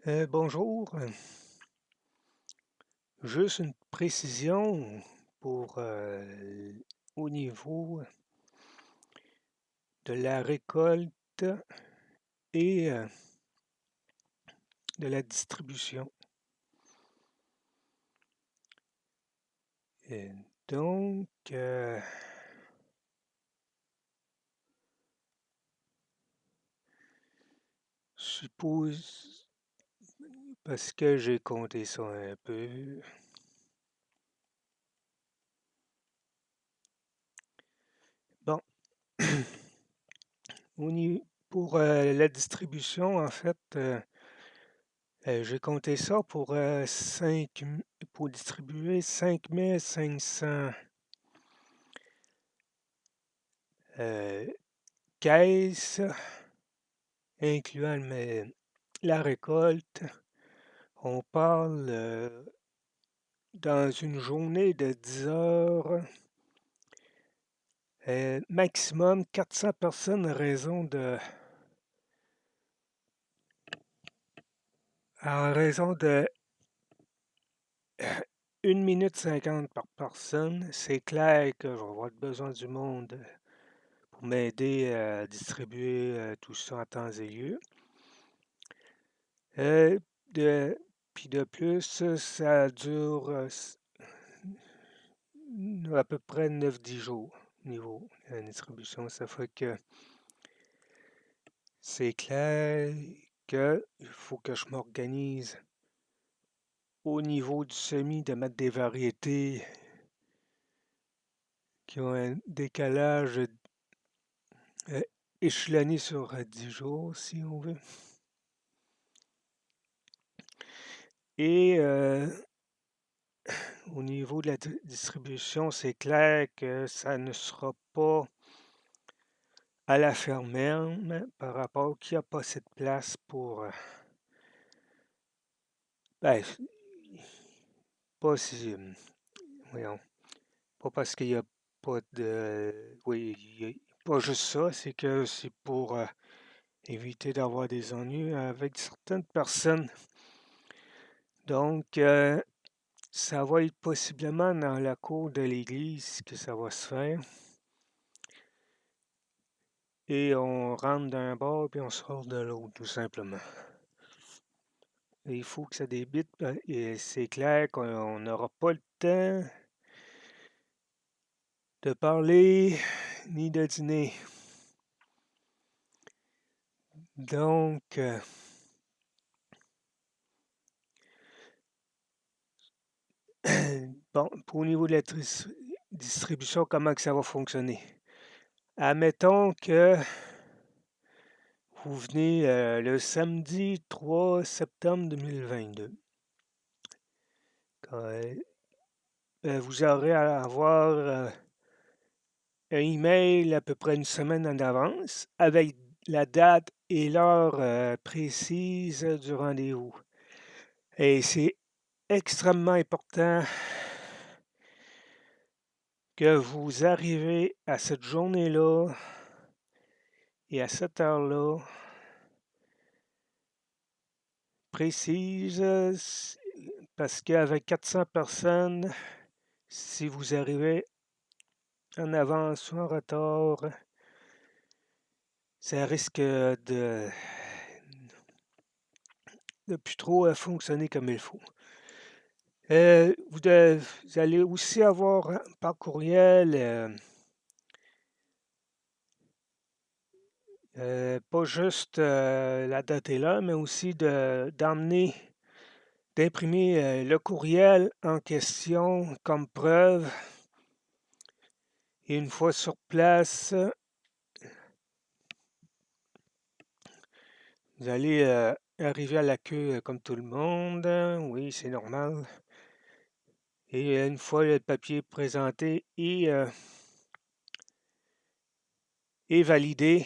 Bonjour, juste une précision pour au niveau de la récolte et de la distribution. Et donc, je suppose, parce que j'ai compté ça un peu, bon, pour la distribution, en fait, j'ai compté ça pour, pour distribuer 5500 euh, caisses, incluant la récolte. On parle dans une journée de 10 heures, maximum 400 personnes en raison de 1 minute 50 par personne. C'est clair que je vais avoir besoin du monde pour m'aider à distribuer tout ça en temps et lieu. Euh, de, Puis de plus, ça dure à peu près 9-10 jours niveau de la distribution. Ça fait que c'est clair qu'il faut que je m'organise au niveau du semis de mettre des variétés qui ont un décalage euh, échelonné sur 10 jours, si on veut. Et au niveau de la distribution, c'est clair que ça ne sera pas à la ferme par rapport qu'il n'y a pas assez de place pour... ben, pas si... voyons, pas parce qu'il n'y a pas de... Oui, pas juste ça, c'est que c'est pour éviter d'avoir des ennuis avec certaines personnes. Donc, ça va être possiblement dans la cour de l'église que ça va se faire. Et on rentre d'un bord puis on sort de l'autre, tout simplement. Et il faut que ça débite. Et c'est clair qu'on n'aura pas le temps de parler ni de dîner. Donc, bon, pour au niveau de la distribution, comment que ça va fonctionner? Admettons que vous venez le samedi 3 septembre 2022. Vous aurez à avoir un email à peu près une semaine en avance avec la date et l'heure précise du rendez-vous. Et c'est extrêmement important que vous arrivez à cette journée-là et à cette heure-là précise, parce qu'avec 400 personnes, si vous arrivez en avance ou en retard, ça risque de plus trop fonctionner comme il faut. Vous allez aussi avoir par courriel pas juste la date et l'heure, mais aussi d'imprimer le courriel en question comme preuve. Et une fois sur place, vous allez arriver à la queue comme tout le monde. Oui, c'est normal. Et une fois le papier présenté et validé,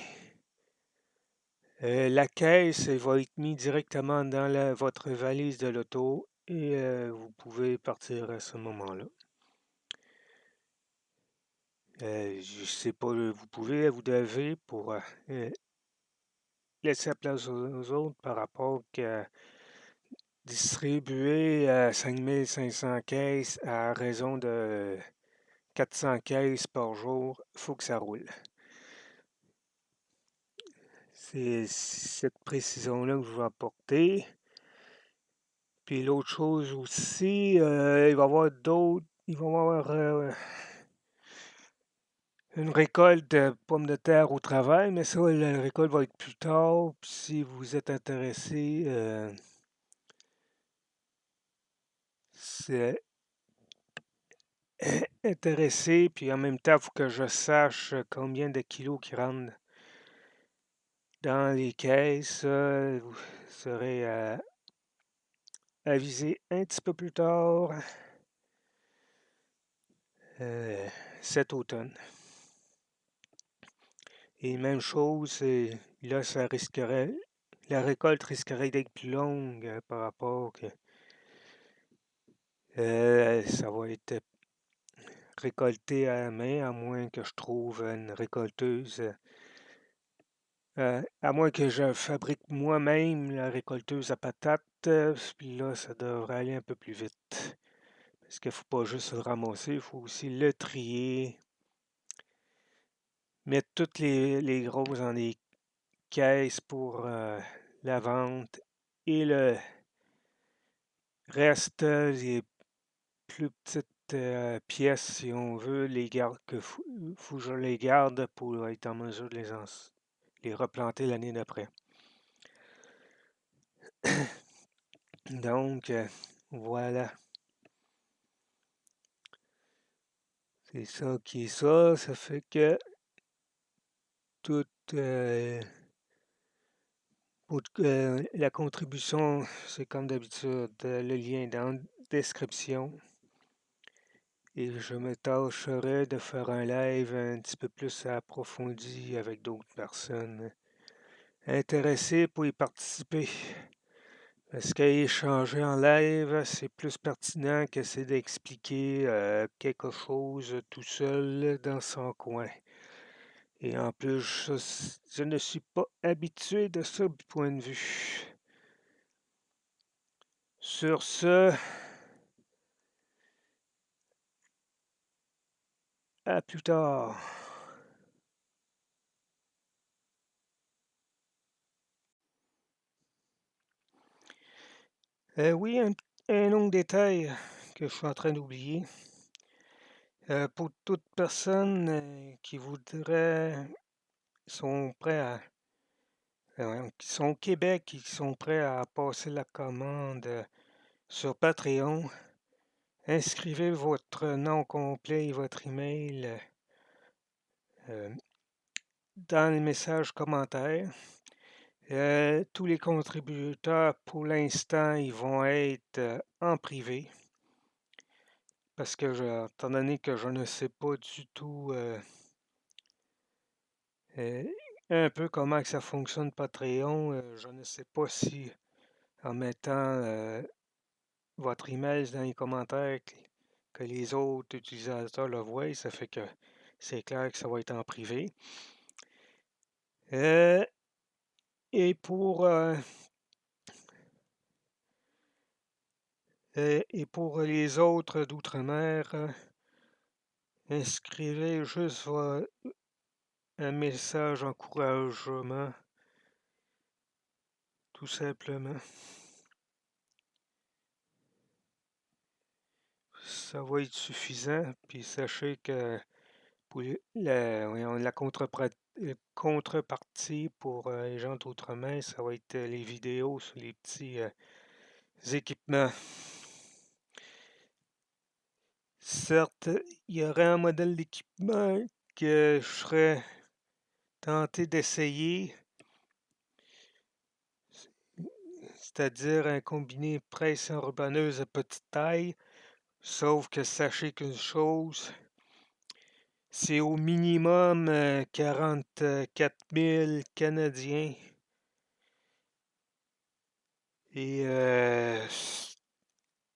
la caisse va être mise directement dans votre valise de l'auto et vous pouvez partir à ce moment-là. Je sais pas, vous devez pour laisser la place aux autres par rapport que distribuer 5500 caisses à raison de 400 caisses par jour. Il faut que ça roule. C'est cette précision-là que je veux apporter. Puis l'autre chose aussi, il va y avoir une récolte de pommes de terre au travail, mais ça, la récolte va être plus tard. Puis si vous êtes c'est intéressé, puis en même temps, il faut que je sache combien de kilos qui rentrent dans les caisses. Vous serez avisé un petit peu plus tard, euh, cet automne. Et même chose, là, la récolte risquerait d'être plus longue par rapport que ça va être récolté à la main, à moins que je trouve une récolteuse, à moins que je fabrique moi-même la récolteuse à patates, puis là, ça devrait aller un peu plus vite. Parce qu'il ne faut pas juste le ramasser, il faut aussi le trier, mettre toutes les grosses dans des caisses pour la vente et le reste, les plus petites pièces, si on veut, faut que je les garde pour être en mesure de les replanter l'année d'après. Donc, voilà. C'est ça qui est ça. Ça fait que toute la contribution, c'est comme d'habitude, le lien est dans la description. Et je me tâcherai de faire un live un petit peu plus approfondi avec d'autres personnes intéressées pour y participer. Parce qu'échanger en live, c'est plus pertinent qu'essayer d'expliquer quelque chose tout seul dans son coin. Et en plus, je ne suis pas habitué de ce point de vue. Sur ce, à plus tard. Oui, un autre détail que je suis en train d'oublier. Pour toute personne qui sont prêts qui sont au Québec, qui sont prêts à passer la commande sur Patreon, inscrivez votre nom complet et votre email euh, dans les messages commentaires. Tous les contributeurs, pour l'instant, ils vont être en privé. Parce que, étant donné que je ne sais pas du tout un peu comment que ça fonctionne Patreon, je ne sais pas si en mettant votre email dans les commentaires que les autres utilisateurs le voient, ça fait que c'est clair que ça va être en privé. Euh, et pour les autres d'outre-mer, inscrivez juste un message d'encouragement, tout simplement. Ça va être suffisant. Puis sachez que pour la contrepartie pour les gens d'outre-mer, ça va être les vidéos sur les petits équipements. Certes, il y aurait un modèle d'équipement que je serais tenté d'essayer, c'est-à-dire un combiné presse enrubanneuse de petite taille, sauf que sachez qu'une chose, c'est au minimum 44 000 Canadiens. Et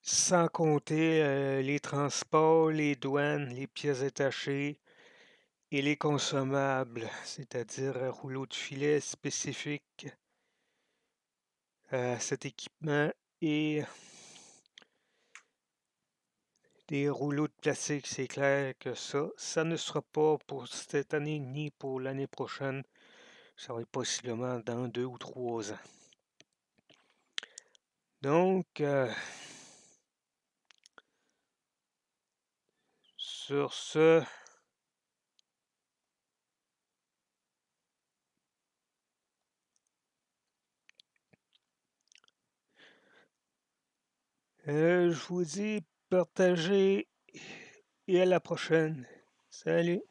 sans compter les transports, les douanes, les pièces détachées et les consommables, c'est-à-dire un rouleau de filet spécifique à cet équipement et des rouleaux de plastique, c'est clair que ça ne sera pas pour cette année ni pour l'année prochaine. Ça va être possiblement dans 2 ou 3 ans. Donc, sur ce, je vous dis partagez et à la prochaine. Salut!